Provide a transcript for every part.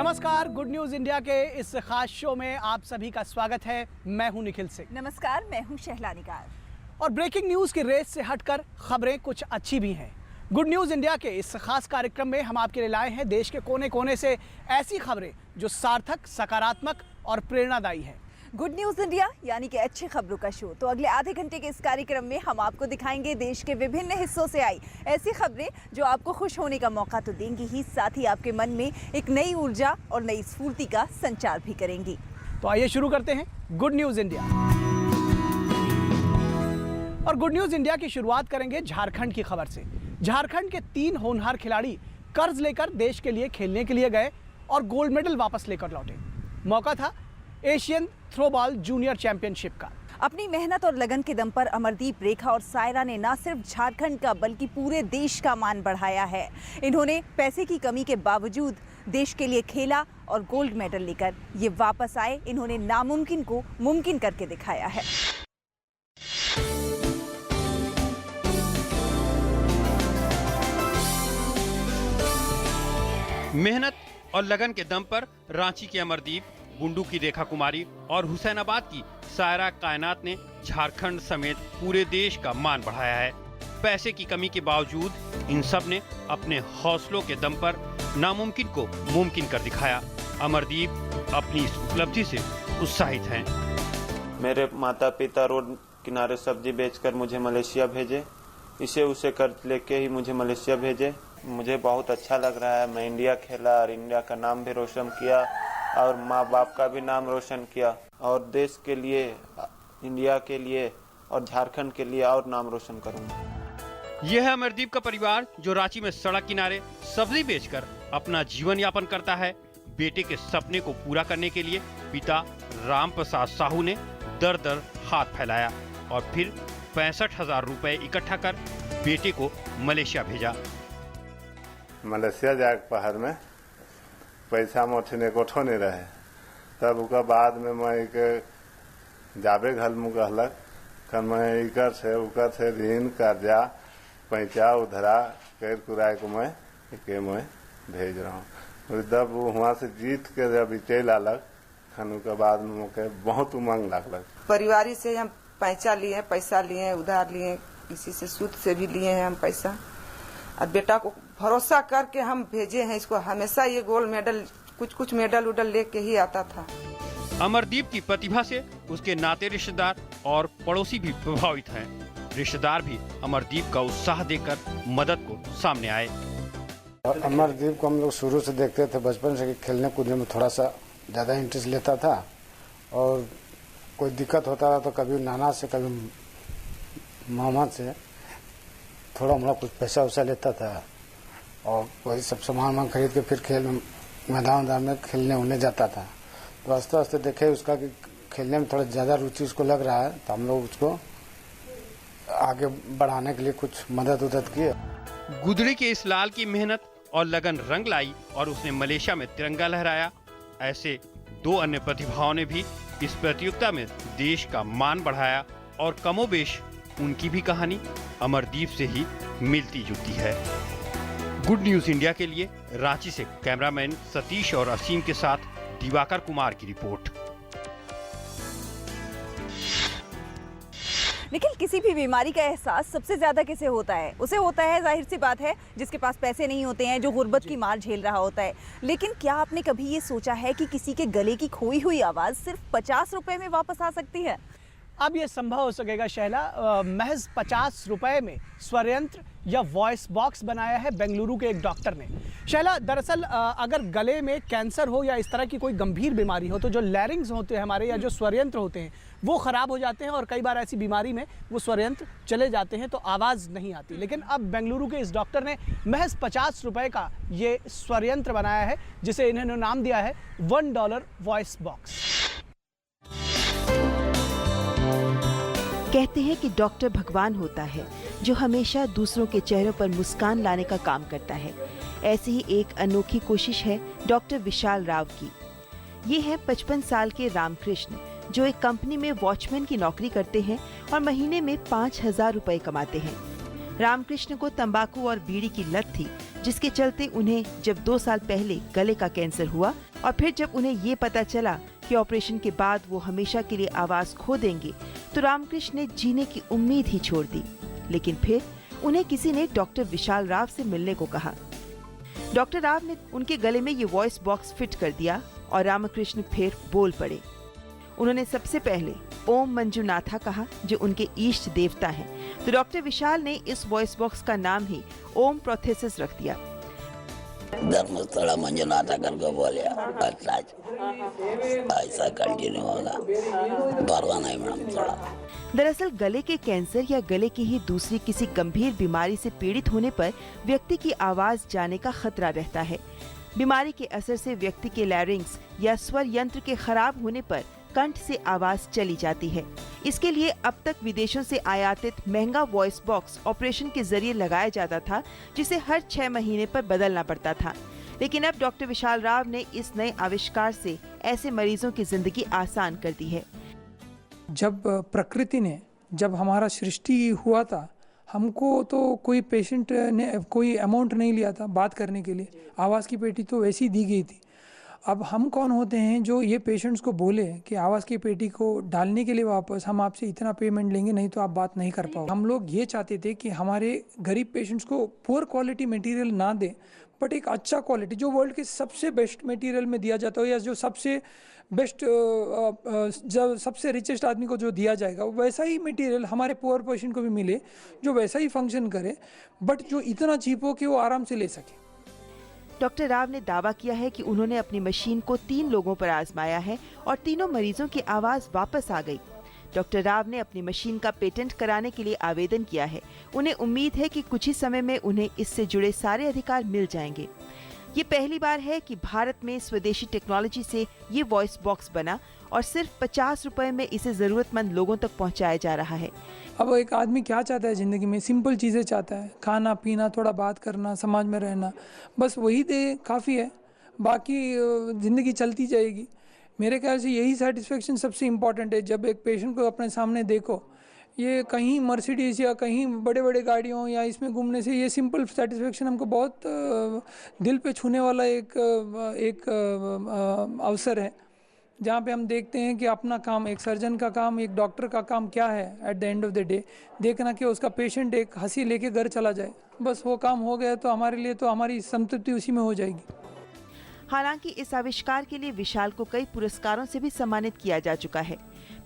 नमस्कार, good news India के इस खास शो में आप सभी का स्वागत है। मैं हूं निखिल सिंह। नमस्कार, मैं हूं शहला निगार। और ब्रेकिंग न्यूज की रेस से हटकर खबरें कुछ अच्छी भी हैं। गुड न्यूज इंडिया के इस खास कार्यक्रम में हम आपके लिए लाए हैं देश के कोने कोने से ऐसी खबरें जो सार्थक, सकारात्मक और प्रेरणादायी हैं। गुड न्यूज इंडिया यानी कि अच्छी खबरों का शो। तो अगले आधे घंटे के इस कार्यक्रम में हम आपको दिखाएंगे देश के विभिन्न हिस्सों से आई ऐसी खबरें जो आपको खुश होने का मौका तो देंगी ही, साथ ही आपके मन में एक नई ऊर्जा और नई स्फूर्ति का संचार भी करेंगी। तो आइए शुरू करते हैं गुड न्यूज इंडिया। और गुड न्यूज इंडिया की शुरुआत करेंगे झारखंड की खबर से। झारखंड के 3 होनहार खिलाड़ी कर्ज लेकर देश के लिए खेलने के लिए गए और गोल्ड मेडल वापस लेकर लौटे। मौका था एशियन थ्रोबॉल जूनियर चैंपियनशिप का। अपनी मेहनत और लगन के दम पर अमरदीप, रेखा और सायरा ने न सिर्फ झारखंड का बल्कि पूरे देश का मान बढ़ाया है। इन्होंने पैसे की कमी के बावजूद देश के लिए खेला और गोल्ड मेडल लेकर ये वापस आए। इन्होंने नामुमकिन को मुमकिन करके दिखाया है। मेहनत और लगन के दम पर रांची के अमरदीप, बुंडू की रेखा कुमारी और हुसैनाबाद की सायरा कायनात ने झारखंड समेत पूरे देश का मान बढ़ाया है। पैसे की कमी के बावजूद इन सब ने अपने हौसलों के दम पर नामुमकिन को मुमकिन कर दिखाया। अमरदीप अपनी इस उपलब्धि से उत्साहित हैं। मेरे माता पिता रोड किनारे सब्जी बेचकर मुझे मलेशिया भेजे। इसे उसे कर्ज लेके ही मुझे मलेशिया भेजे। मुझे बहुत अच्छा लग रहा है। मैं इंडिया खेला और इंडिया का नाम भी रोशन किया और माँ बाप का भी नाम रोशन किया और देश के लिए, इंडिया के लिए और झारखंड के लिए और नाम रोशन करूंगा। यह है अमरदीप का परिवार जो रांची में सड़क किनारे सब्जी बेचकर अपना जीवन यापन करता है। बेटे के सपने को पूरा करने के लिए पिता राम प्रसाद साहू ने दर दर हाथ फैलाया और फिर 65,000 रुपए इकट्ठा कर बेटे को मलेशिया भेजा। मलेशिया जाके पहाड़ में पैसा मोठने कोठो नहीं रहे। तब उका बाद में मैं एक जाबे घर में कहलक कि मैं इकर से उकर से ऋण कर्जा पैसा उधरा कर कुराए को मैं भेज रहा हूँ। जब वहाँ से जीत के जब चल आलक खन के बाद में मुझे बहुत उमंग लगलक। परिवारी से हम पैसा लिए, उधार लिए, किसी से सूद से भी लिए हैं हम पैसा। और बेटा को भरोसा करके हम भेजे हैं। इसको हमेशा ये गोल्ड मेडल, कुछ मेडल उडल लेके ही आता था। अमरदीप की प्रतिभा से उसके नाते रिश्तेदार और पड़ोसी भी प्रभावित हैं। रिश्तेदार भी अमरदीप का उत्साह देखकर मदद को सामने आए। अमरदीप को हम लोग शुरू से देखते थे, बचपन से खेलने कूदने में थोड़ा सा ज्यादा इंटरेस्ट लेता था और कोई दिक्कत होता था तो कभी नाना से कभी मामा से थोड़ा मोड़ा कुछ पैसा वैसा लेता था और वही सब सामान खरीद के फिर खेल मैदान में खेलने उन्हें जाता था। तो आस्ते आस्ते देखे उसका कि खेलने में थोड़ा ज़्यादा रुचि उसको लग रहा है तो हम लोग उसको आगे बढ़ाने के लिए कुछ मदद किए। गुदड़ी के इस लाल की मेहनत और लगन रंग लाई और उसने मलेशिया में तिरंगा लहराया। ऐसे 2 अन्य प्रतिभाओं ने भी इस प्रतियोगिता में देश का मान बढ़ाया और कमोबेश उनकी भी कहानी अमरदीप से ही मिलती जुलती है। गुड न्यूज इंडिया के लिए रांची से कैमरामैन सतीश और असीम के साथ दिवाकर कुमार की रिपोर्ट। निखिल, किसी भी बीमारी का एहसास सबसे ज्यादा किसे होता है? उसे होता है, जाहिर सी बात है, जिसके पास पैसे नहीं होते हैं, जो गुर्बत की मार झेल रहा होता है। लेकिन क्या आपने कभी ये सोचा है कि किसी के गले की खोई हुई आवाज सिर्फ 50 रुपए में वापस आ सकती है? अब ये संभव हो सकेगा शैला। महज 50 रुपए में स्वरयंत्र या वॉइस बॉक्स बनाया है बेंगलुरु के एक डॉक्टर ने। शैला, दरअसल अगर गले में कैंसर हो या इस तरह की कोई गंभीर बीमारी हो तो जो लैरिंग्स होते हैं हमारे या जो स्वरयंत्र होते हैं वो ख़राब हो जाते हैं और कई बार ऐसी बीमारी में वो स्वरयंत्र चले जाते हैं तो आवाज़ नहीं आती। लेकिन अब बेंगलुरु के इस डॉक्टर ने महज 50 रुपए का ये स्वरयंत्र बनाया है जिसे इन्होंने नाम दिया है $1 वॉइस बॉक्स। कहते हैं कि डॉक्टर भगवान होता है जो हमेशा दूसरों के चेहरों पर मुस्कान लाने का काम करता है। ऐसी ही एक अनोखी कोशिश है डॉक्टर विशाल राव की। ये है 55 साल के रामकृष्ण जो एक कंपनी में वॉचमैन की नौकरी करते हैं और महीने में 5,000 रुपए कमाते हैं। रामकृष्ण को तंबाकू और बीड़ी की लत थी जिसके चलते उन्हें जब 2 साल पहले गले का कैंसर हुआ और फिर जब उन्हें ये पता चला कि ऑपरेशन के बाद वो हमेशा के लिए आवाज खो देंगे, तो रामकृष्ण ने जीने की उम्मीद ही छोड़ दी। लेकिन फिर उन्हें किसी ने डॉक्टर विशाल राव से मिलने को कहा। डॉक्टर राव ने उनके गले में ये वॉइस बॉक्स फिट कर दिया और रामकृष्ण फिर बोल पड़े। उन्होंने सबसे पहले ओम मंजुनाथा कहा, जो उनके इष्ट देवता हैं। तो डॉक्टर विशाल ने इस वॉइस बॉक्स का नाम ही ओम प्रोथेसिस रख दिया। धर्मस्थला मंजुनाथा करके बोले, अच्छा ऐसा कंटिन्यू होगा, परवाह नहीं मैडम थोड़ा। दरअसल गले के कैंसर या गले की ही दूसरी किसी गंभीर बीमारी से पीड़ित होने पर व्यक्ति की आवाज जाने का खतरा रहता है। बीमारी के असर से व्यक्ति के लैरिंग्स या स्वर यंत्र के खराब होने पर कंठ से आवाज चली जाती है। इसके लिए अब तक विदेशों से आयातित महंगा वॉइस बॉक्स ऑपरेशन के जरिए लगाया जाता था, जिसे हर 6 महीने पर बदलना पड़ता था। लेकिन अब डॉक्टर विशाल राव ने इस नए आविष्कार से ऐसे मरीजों की जिंदगी आसान कर दी है। जब प्रकृति ने, जब हमारा सृष्टि हुआ था, हमको तो कोई पेशेंट ने कोई अमाउंट नहीं लिया था बात करने के लिए, आवाज़ की पेटी तो वैसी दी गई थी। अब हम कौन होते हैं जो ये पेशेंट्स को बोले कि आवाज़ की पेटी को डालने के लिए वापस हम आपसे इतना पेमेंट लेंगे, नहीं तो आप बात नहीं कर पाओगे। हम लोग ये चाहते थे कि हमारे गरीब पेशेंट्स को पुअर क्वालिटी मटेरियल ना दें, बट एक अच्छा क्वालिटी जो वर्ल्ड के सबसे बेस्ट मटेरियल में दिया जाता हो, या जो सबसे बेस्ट जब सबसे रिचेस्ट आदमी को जो दिया जाएगा, वैसा ही मटेरियल हमारे पुअर पेशेंट को भी मिले, जो वैसा ही फंक्शन करे, बट जो इतना चीप हो कि वो आराम से ले सके। डॉक्टर राव ने दावा किया है कि उन्होंने अपनी मशीन को 3 लोगों पर आजमाया है और तीनों मरीजों की आवाज वापस आ गई। डॉक्टर राव ने अपनी मशीन का पेटेंट कराने के लिए आवेदन किया है। उन्हें उम्मीद है कि कुछ ही समय में उन्हें इससे जुड़े सारे अधिकार मिल जाएंगे। ये पहली बार है कि भारत में स्वदेशी टेक्नोलॉजी से ये वॉइस बॉक्स बना और सिर्फ 50 रुपए में इसे जरूरतमंद लोगों तक पहुंचाया जा रहा है। अब एक आदमी क्या चाहता है ज़िंदगी में? सिंपल चीज़ें चाहता है, खाना पीना, थोड़ा बात करना, समाज में रहना, बस वही दे काफ़ी है, बाकी ज़िंदगी चलती जाएगी। मेरे ख्याल से यही सेटिस्फेक्शन सबसे इम्पॉर्टेंट है। जब एक पेशेंट को अपने सामने देखो, ये कहीं मर्सिडीज या कहीं बड़े बड़े गाड़ियों या इसमें घूमने से, ये सिंपल सेटिस्फेक्शन हमको बहुत दिल पे छूने वाला एक अवसर है, जहाँ पे हम देखते हैं कि अपना काम, एक सर्जन का काम, एक डॉक्टर का काम क्या है at the end of the day, देखना कि उसका पेशेंट एक हंसी लेके घर चला जाए, बस वो काम हो गया तो हमारे लिए तो हमारी संतृप्ति उसी में हो जाएगी। हालांकि इस आविष्कार के लिए विशाल को कई पुरस्कारों से भी सम्मानित किया जा चुका है।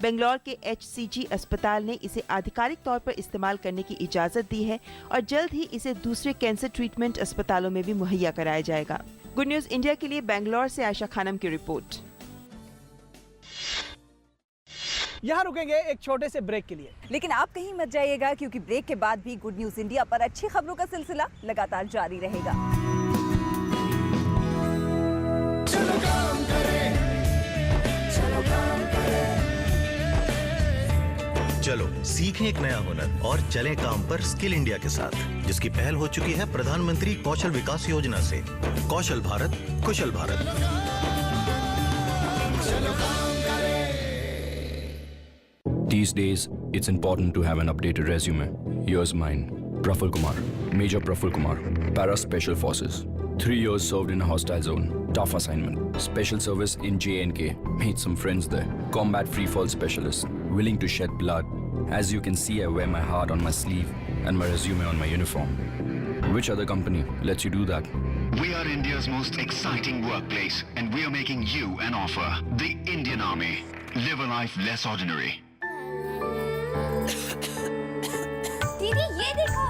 बेंगलोर के HCG अस्पताल ने इसे आधिकारिक तौर पर इस्तेमाल करने की इजाजत दी है और जल्द ही इसे दूसरे कैंसर ट्रीटमेंट अस्पतालों में भी मुहैया कराया जाएगा। गुड न्यूज इंडिया के लिए बेंगलोर से आयशा खानम की रिपोर्ट। यहाँ रुकेंगे एक छोटे से ब्रेक के लिए, लेकिन आप कहीं मत जाइएगा, क्योंकि ब्रेक के बाद भी गुड न्यूज इंडिया पर अच्छी खबरों का सिलसिला लगातार जारी रहेगा। चलो काम करें, चलो काम करें। चलो सीखें एक नया हुनर और चलें काम पर स्किल इंडिया के साथ, जिसकी पहल हो चुकी है प्रधानमंत्री कौशल विकास योजना से। कौशल भारत, कुशल भारत। चलो काम करें। These days, it's important to have an updated resume. Here's mine. Praful Kumar, Major Praful Kumar, Para Special Forces. 3 years served in a hostile zone. Tough assignment. Special service in J&K. Made some friends there. Combat free fall specialist. Willing to shed blood. As you can see, I wear my heart on my sleeve and my resume on my uniform. Which other company lets you do that? We are India's most exciting workplace, and we are making you an offer. The Indian Army. Live a life less ordinary. दीदी ये देखो।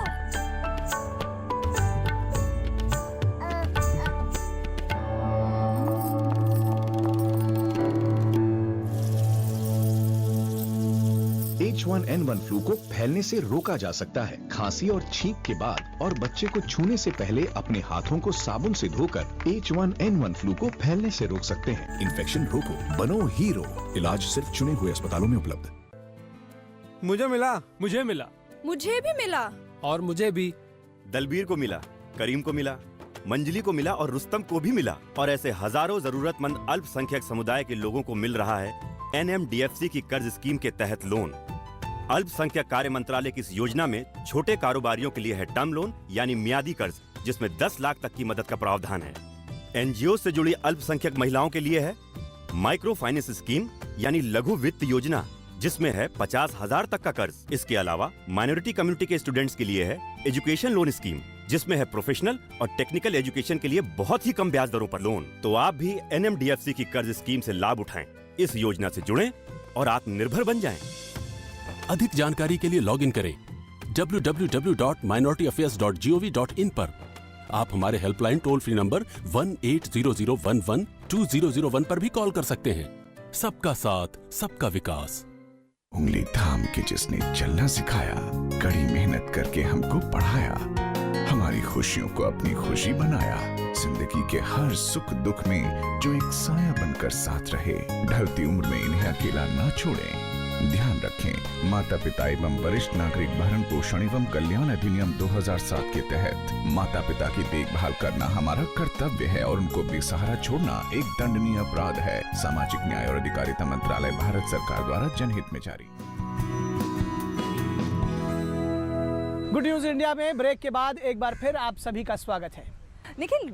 H1N1 flu को फैलने से रोका जा सकता है। खांसी और छींक के बाद और बच्चे को छूने से पहले अपने हाथों को साबुन से धोकर H1N1 फ्लू को फैलने से रोक सकते हैं। इन्फेक्शन रोको, बनो हीरो। इलाज सिर्फ चुने हुए अस्पतालों में उपलब्ध। मुझे मिला, मुझे मिला, मुझे भी मिला, और मुझे भी। दलबीर को मिला, करीम को मिला, मंजली को मिला और रुस्तम को भी मिला। और ऐसे हजारों जरूरतमंद अल्पसंख्यक समुदाय के लोगों को मिल रहा है NMDFC की कर्ज स्कीम के तहत लोन। अल्पसंख्यक कार्य मंत्रालय की इस योजना में छोटे कारोबारियों के लिए है टर्म लोन यानी मियादी कर्ज, जिसमें 10 लाख तक की मदद का प्रावधान है। एनजीओ से जुड़ी अल्पसंख्यक महिलाओं के लिए है माइक्रो फाइनेंस स्कीम यानी लघु वित्त योजना, जिसमें है 50,000 तक का कर्ज। इसके अलावा माइनॉरिटी कम्युनिटी के स्टूडेंट्स के लिए है एजुकेशन लोन स्कीम, जिसमें है प्रोफेशनल और टेक्निकल एजुकेशन के लिए बहुत ही कम ब्याज दरों पर लोन। तो आप भी NMDFC की कर्ज स्कीम से लाभ उठाएं, इस योजना से जुड़ें और आत्मनिर्भर बन जाएं। अधिक जानकारी के लिए लॉग इन करें www.minorityAffairs.gov.in पर। आप हमारे हेल्पलाइन टोल फ्री नंबर 1-800-11-2001 पर भी कॉल कर सकते हैं। सबका साथ, सबका विकास। उंगली थाम के जिसने चलना सिखाया, कड़ी मेहनत करके हमको पढ़ाया, हमारी खुशियों को अपनी खुशी बनाया, जिंदगी के हर सुख दुख में जो एक साया बनकर साथ रहे, ढलती उम्र में इन्हें अकेला ना छोड़ें। ध्यान रखें, माता पिता एवं वरिष्ठ नागरिक भरण पोषण एवं कल्याण अधिनियम 2007 के तहत माता पिता की देखभाल करना हमारा कर्तव्य है और उनको बेसहारा छोड़ना एक दंडनीय अपराध है। सामाजिक न्याय और अधिकारिता मंत्रालय, भारत सरकार द्वारा जनहित में जारी। गुड न्यूज इंडिया में ब्रेक के बाद एक बार फिर आप सभी का स्वागत है। निखिल,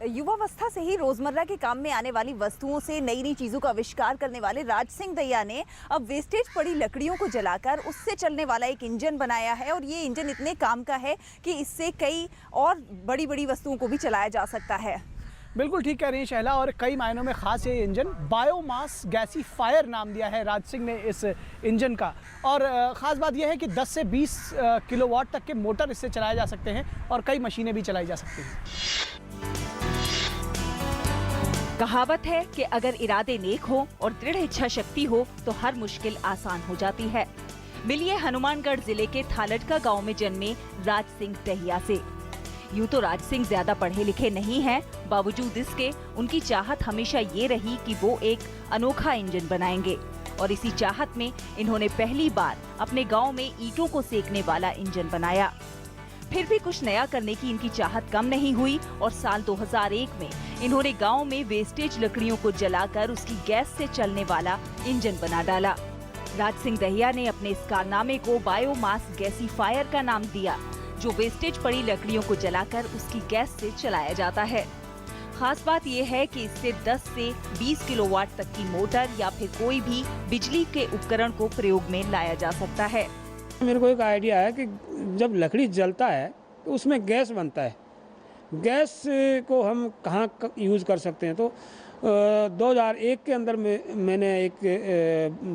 युवावस्था से ही रोजमर्रा के काम में आने वाली वस्तुओं से नई नई चीजों का आविष्कार करने वाले राज सिंह दहिया ने अब वेस्टेज पड़ी लकड़ियों को जलाकर उससे चलने वाला एक इंजन बनाया है और ये इंजन इतने काम का है कि इससे कई और बड़ी बड़ी वस्तुओं को भी चलाया जा सकता है। बिल्कुल ठीक कह रही हैं शैला, और कई मायनों में खास ये इंजन बायोमास गैसीफायर नाम दिया है राज सिंह ने इस इंजन का। और ख़ास बात यह है कि 10 से 20 किलोवाट तक के मोटर इससे चलाए जा सकते हैं और कई मशीनें भी चलाई जा सकती हैं। कहावत है कि अगर इरादे नेक हो और दृढ़ इच्छा शक्ति हो तो हर मुश्किल आसान हो जाती है। मिलिए हनुमानगढ़ जिले के थालटका गांव में जन्मे राज सिंह दहिया से। यूं तो राज सिंह ज्यादा पढ़े लिखे नहीं हैं, बावजूद इसके उनकी चाहत हमेशा ये रही कि वो एक अनोखा इंजन बनाएंगे और इसी चाहत में इन्होंने पहली बार अपने गांव में ईंटों को सेकने वाला इंजन बनाया। फिर भी कुछ नया करने की इनकी चाहत कम नहीं हुई और साल 2001 में इन्होंने गांव में वेस्टेज लकड़ियों को जलाकर उसकी गैस से चलने वाला इंजन बना डाला। राज सिंह दहिया ने अपने इस कारनामे को बायोमास गैसीफायर का नाम दिया, जो वेस्टेज पड़ी लकड़ियों को जलाकर उसकी गैस से चलाया जाता है। खास बात यह है कि इससे 10 से 20 किलोवाट तक की मोटर या फिर कोई भी बिजली के उपकरण को प्रयोग में लाया जा सकता है। मेरे को एक आइडिया है कि जब लकड़ी जलता है तो उसमें गैस बनता है। गैस को हम कहाँ यूज़ कर सकते हैं, तो 2001 के अंदर मैंने एक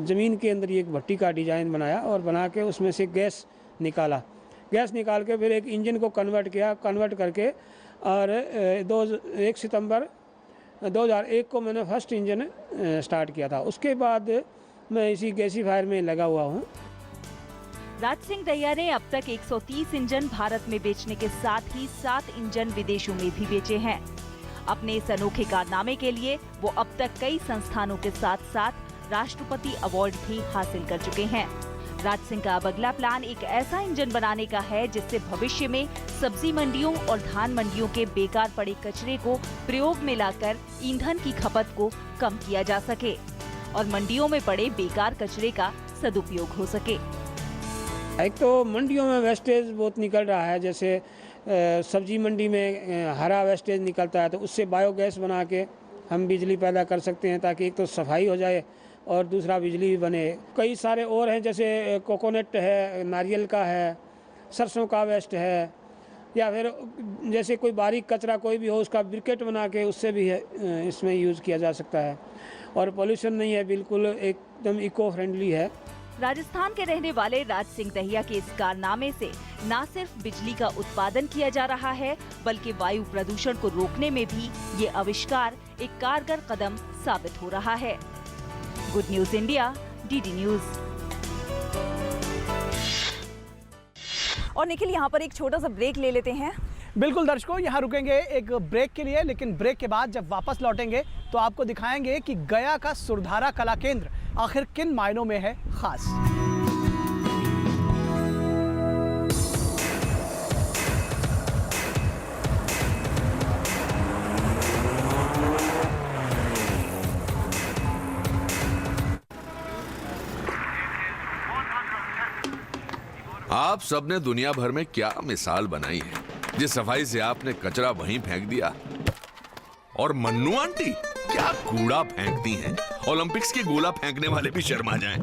ज़मीन के अंदर एक भट्टी का डिज़ाइन बनाया और बना के उसमें से गैस निकाला। गैस निकाल के फिर एक इंजन को कन्वर्ट किया, कन्वर्ट करके और 1 सितंबर 2001 को मैंने फर्स्ट इंजन स्टार्ट किया था। उसके बाद मैं इसी गैसीफायर में लगा हुआ हूँ। राज सिंह दहिया ने अब तक 130 इंजन भारत में बेचने के साथ ही 7 इंजन विदेशों में भी बेचे हैं। अपने इस अनोखे कारनामे के लिए वो अब तक कई संस्थानों के साथ साथ राष्ट्रपति अवार्ड भी हासिल कर चुके हैं। राज सिंह का अब अगला प्लान एक ऐसा इंजन बनाने का है जिससे भविष्य में सब्जी मंडियों और धान मंडियों के बेकार पड़े कचरे को प्रयोग में लाकर ईंधन की खपत को कम किया जा सके और मंडियों में पड़े बेकार कचरे का सदुपयोग हो सके। एक तो मंडियों में वेस्टेज बहुत निकल रहा है, जैसे सब्जी मंडी में हरा वेस्टेज निकलता है तो उससे बायोगैस बना के हम बिजली पैदा कर सकते हैं, ताकि एक तो सफाई हो जाए और दूसरा बिजली भी बने। कई सारे और हैं, जैसे कोकोनट है, नारियल का है, सरसों का वेस्ट है, या फिर जैसे कोई बारीक कचरा कोई भी हो उसका ब्रिकेट बना के उससे भी इसमें यूज़ किया जा सकता है और पॉल्यूशन नहीं है, बिल्कुल एकदम इको फ्रेंडली है। राजस्थान के रहने वाले राज सिंह दहिया के इस कारनामे से न सिर्फ बिजली का उत्पादन किया जा रहा है, बल्कि वायु प्रदूषण को रोकने में भी ये आविष्कार एक कारगर कदम साबित हो रहा है। Good news India, DD news. और निखिल, यहाँ पर एक छोटा सा ब्रेक ले लेते हैं। बिल्कुल दर्शकों, यहाँ रुकेंगे एक ब्रेक के लिए, लेकिन ब्रेक के बाद जब वापस लौटेंगे तो आपको दिखाएंगे कि गया का सुरधारा कला केंद्र आखिर किन मायनों में है खास। आप सबने दुनिया भर में क्या मिसाल बनाई है, जिस सफाई से आपने कचरा वहीं फेंक दिया। और मन्नू आंटी क्या कूड़ा फेंकती हैं। ओलंपिक्स के गोला फेंकने वाले भी शर्मा जाएं।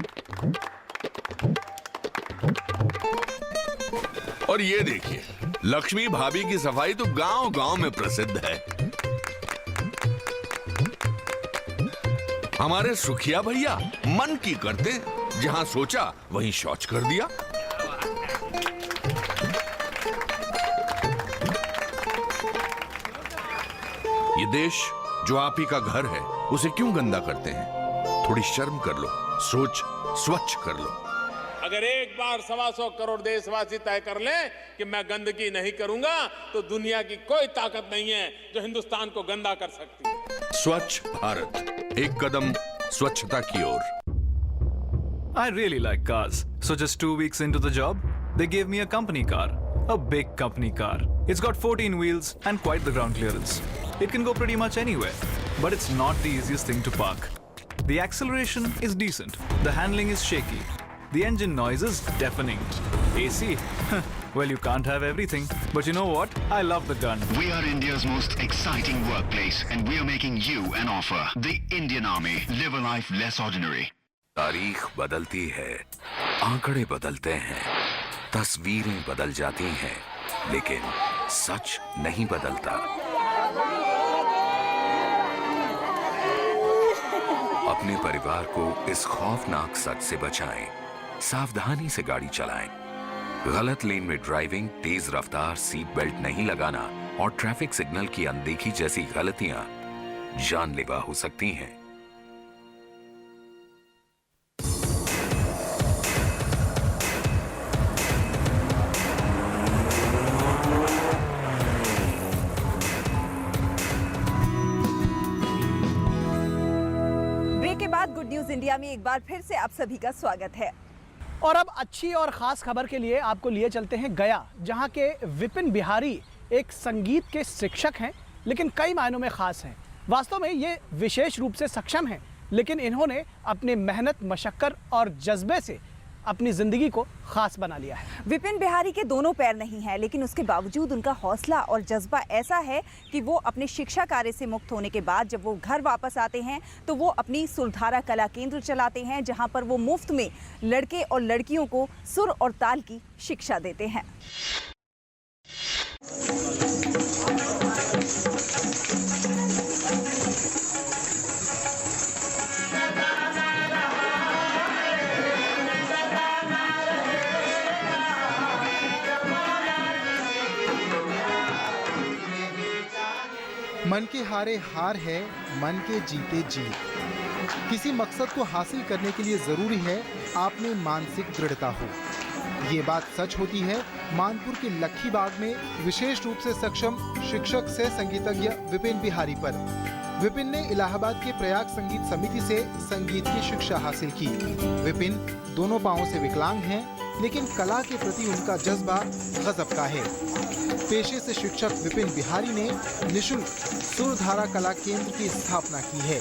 और ये देखिए, लक्ष्मी भाभी की सफाई तो गांव-गांव में प्रसिद्ध है। हमारे सुखिया भैया मन की करते, जहां सोचा वहीं शौच कर दिया। ये देश जो आप ही का घर है, उसे क्यों गंदा करते हैं? थोड़ी शर्म कर लो, सोच स्वच्छ कर लो। अगर एक बार 125 करोड़ देशवासी तय कर लें कि मैं गंदगी नहीं करूंगा, तो दुनिया की कोई ताकत नहीं है जो हिंदुस्तान को गंदा कर सकती है। स्वच्छ भारत, एक कदम स्वच्छता की ओर। I really like cars. So just 2 weeks into the job, they gave me a company car. A big company car. It's got 14 wheels and quite the ground clearance. It can go pretty much anywhere, but it's not the easiest thing to park. The acceleration is decent. The handling is shaky. The engine noise is deafening. AC? Well, you can't have everything. But you know what? I love the gun. We are India's most exciting workplace and we are making you an offer. The Indian Army. Live a life less ordinary. तारीख बदलती है, आंकड़े बदलते हैं, तस्वीरें बदल जाती हैं, लेकिन सच नहीं बदलता। अपने परिवार को इस खौफनाक सच से बचाएं, सावधानी से गाड़ी चलाएं। गलत लेन में ड्राइविंग, तेज रफ्तार, सीट बेल्ट नहीं लगाना और ट्रैफिक सिग्नल की अनदेखी जैसी गलतियां जानलेवा हो सकती हैं। ब्रेक के बाद गुड न्यूज इंडिया में एक बार फिर से आप सभी का स्वागत है। और अब अच्छी और ख़ास खबर के लिए आपको लिए चलते हैं गया, जहां के विपिन बिहारी एक संगीत के शिक्षक हैं, लेकिन कई मायनों में ख़ास हैं। वास्तव में ये विशेष रूप से सक्षम हैं, लेकिन इन्होंने अपनी मेहनत, मशक्क़त और जज्बे से अपनी ज़िंदगी को ख़ास बना लिया है। विपिन बिहारी के दोनों पैर नहीं हैं, लेकिन उसके बावजूद उनका हौसला और जज्बा ऐसा है कि वो अपने शिक्षा कार्य से मुक्त होने के बाद जब वो घर वापस आते हैं तो वो अपनी सुरधारा कला केंद्र चलाते हैं, जहां पर वो मुफ्त में लड़के और लड़कियों को सुर और ताल की शिक्षा देते हैं। मन के हारे हार है, मन के जीते जीत। किसी मकसद को हासिल करने के लिए जरूरी है आप में मानसिक दृढ़ता हो। ये बात सच होती है मानपुर के लक्खी बाग में विशेष रूप से सक्षम शिक्षक से संगीतज्ञ विपिन बिहारी पर। विपिन ने इलाहाबाद के प्रयाग संगीत समिति से संगीत की शिक्षा हासिल की। विपिन दोनों पांवों से विकलांग हैं, लेकिन कला के प्रति उनका जज्बा गजब का है। पेशे से शिक्षक विपिन बिहारी ने निशुल्क सुरधारा कला केंद्र की स्थापना की है।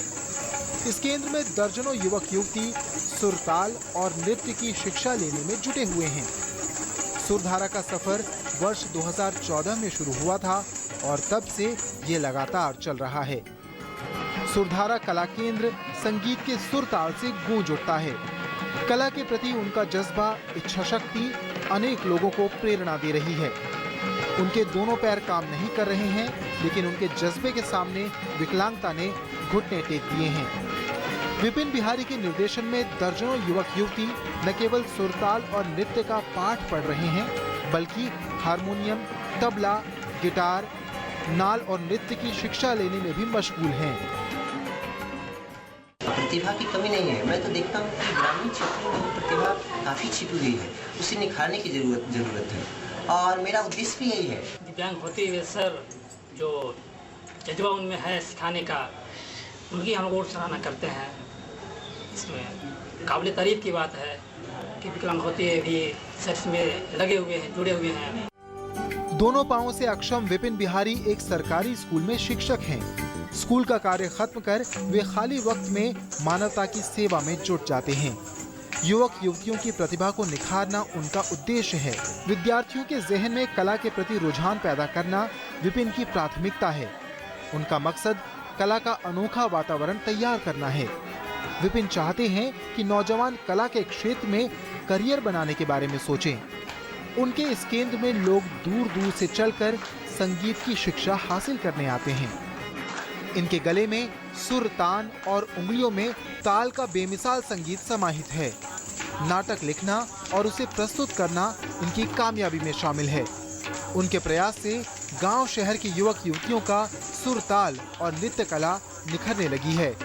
इस केंद्र में दर्जनों युवक युवती सुरताल और नृत्य की शिक्षा लेने में जुटे हुए हैं। सुरधारा का सफर वर्ष 2014 में शुरू हुआ था और तब से ये लगातार चल रहा है। सुरधारा कला केंद्र संगीत के सुरताल से गूंज उठता है। कला के प्रति उनका जज्बा, इच्छा शक्ति अनेक लोगों को प्रेरणा दे रही है। उनके दोनों पैर काम नहीं कर रहे हैं, लेकिन उनके जज्बे के सामने विकलांगता ने घुटने टेक दिए हैं। विपिन बिहारी के निर्देशन में दर्जनों युवक युवती न केवल सुरताल और नृत्य का पाठ पढ़ रहे हैं, बल्कि हारमोनियम, तबला, गिटार, नाल और नृत्य की शिक्षा लेने में भी मशगूल हैं। प्रतिभा की कमी नहीं है। मैं तो देखता हूँ कि ग्रामीण क्षेत्रों में प्रतिभा काफी छिपी हुई है, उसे निखारने की जरूरत है और मेरा उद्देश्य भी यही है। दिव्यांग होते हुए सर जो जज्बा उनमें है सिखाने का, उनकी हम लोग सराहना करते हैं। इसमें काबिल तारीफ की बात है कि विकलांग होते हुए भी सेक्स में लगे हुए हैं, जुड़े हुए हैं। दोनों पांवों से अक्षम विपिन बिहारी एक सरकारी स्कूल में शिक्षक हैं। स्कूल का कार्य खत्म कर वे खाली वक्त में मानवता की सेवा में जुट जाते हैं। युवक युवतियों की प्रतिभा को निखारना उनका उद्देश्य है। विद्यार्थियों के जहन में कला के प्रति रुझान पैदा करना विपिन की प्राथमिकता है। उनका मकसद कला का अनोखा वातावरण तैयार करना है। विपिन चाहते हैं कि नौजवान कला के क्षेत्र में करियर बनाने के बारे में सोचें। उनके इस केंद्र में लोग दूर दूर से चलकर संगीत की शिक्षा हासिल करने आते हैं। इनके गले में सुर, तान और उंगलियों में ताल का बेमिसाल संगीत समाहित है। नाटक लिखना और उसे प्रस्तुत करना इनकी कामयाबी में शामिल है। उनके प्रयास से गांव शहर के युवक युवतियों का सुर, ताल और नृत्य कला निखरने लगी है।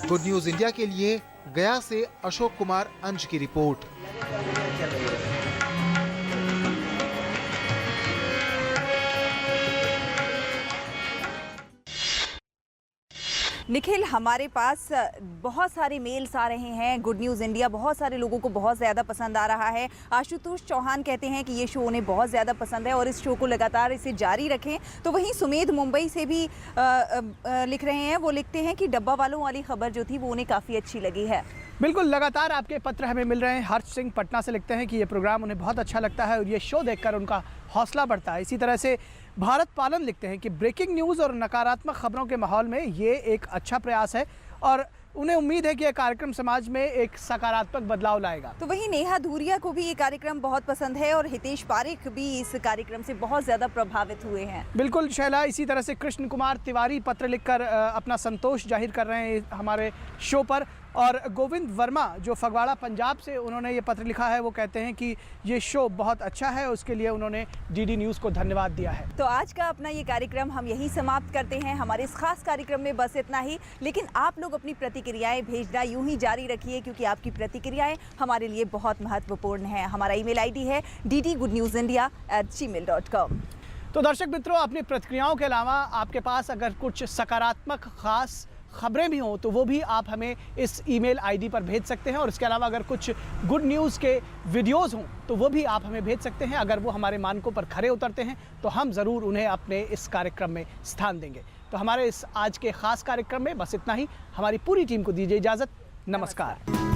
गुड न्यूज इंडिया के लिए गया से अशोक कुमार अंश की रिपोर्ट। निखिल, हमारे पास बहुत सारे मेल्स आ रहे हैं। गुड न्यूज़ इंडिया बहुत सारे लोगों को बहुत ज़्यादा पसंद आ रहा है। आशुतोष चौहान कहते हैं कि ये शो उन्हें बहुत ज़्यादा पसंद है और इस शो को लगातार इसे जारी रखें। तो वहीं सुमेध मुंबई से भी लिख रहे हैं। वो लिखते हैं कि डब्बा वालों वाली खबर जो थी वो उन्हें काफ़ी अच्छी लगी है। बिल्कुल, लगातार आपके पत्र हमें मिल रहे हैं। हर्ष सिंह पटना से लिखते हैं कि ये प्रोग्राम उन्हें बहुत अच्छा लगता है और ये शो देखकर उनका हौसला बढ़ता है। इसी तरह से भारत पालन लिखते हैं कि ब्रेकिंग न्यूज़ और नकारात्मक खबरों के माहौल में ये एक अच्छा प्रयास है और उन्हें उम्मीद है कि यह कार्यक्रम समाज में एक सकारात्मक बदलाव लाएगा। तो वहीं नेहा धूरिया को भी ये कार्यक्रम बहुत पसंद है और हितेश पारेख भी इस कार्यक्रम से बहुत ज़्यादा प्रभावित हुए हैं। बिल्कुल शैला, इसी तरह से कृष्ण कुमार तिवारी पत्र लिखकर अपना संतोष जाहिर कर रहे हैं हमारे शो पर। और गोविंद वर्मा जो फगवाड़ा पंजाब से उन्होंने ये पत्र लिखा है, वो कहते हैं कि ये शो बहुत अच्छा है, उसके लिए उन्होंने डीडी न्यूज़ को धन्यवाद दिया है। तो आज का अपना ये कार्यक्रम हम यहीं समाप्त करते हैं। हमारे इस खास कार्यक्रम में बस इतना ही, लेकिन आप लोग अपनी प्रतिक्रियाएं भेजना यूं ही जारी रखिए क्योंकि आपकी प्रतिक्रियाएं हमारे लिए बहुत महत्वपूर्ण हैं। हमारा ईमेल आईडी है ddgoodnewsindia@gmail.com। तो दर्शक मित्रों, अपनी प्रतिक्रियाओं के अलावा आपके पास अगर कुछ सकारात्मक खास खबरें भी हों तो वो भी आप हमें इस ईमेल आईडी पर भेज सकते हैं। और इसके अलावा अगर कुछ गुड न्यूज़ के वीडियोज़ हों तो वो भी आप हमें भेज सकते हैं। अगर वो हमारे मानकों पर खरे उतरते हैं तो हम ज़रूर उन्हें अपने इस कार्यक्रम में स्थान देंगे। तो हमारे इस आज के ख़ास कार्यक्रम में बस इतना ही। हमारी पूरी टीम को दीजिए इजाज़त। नमस्कार।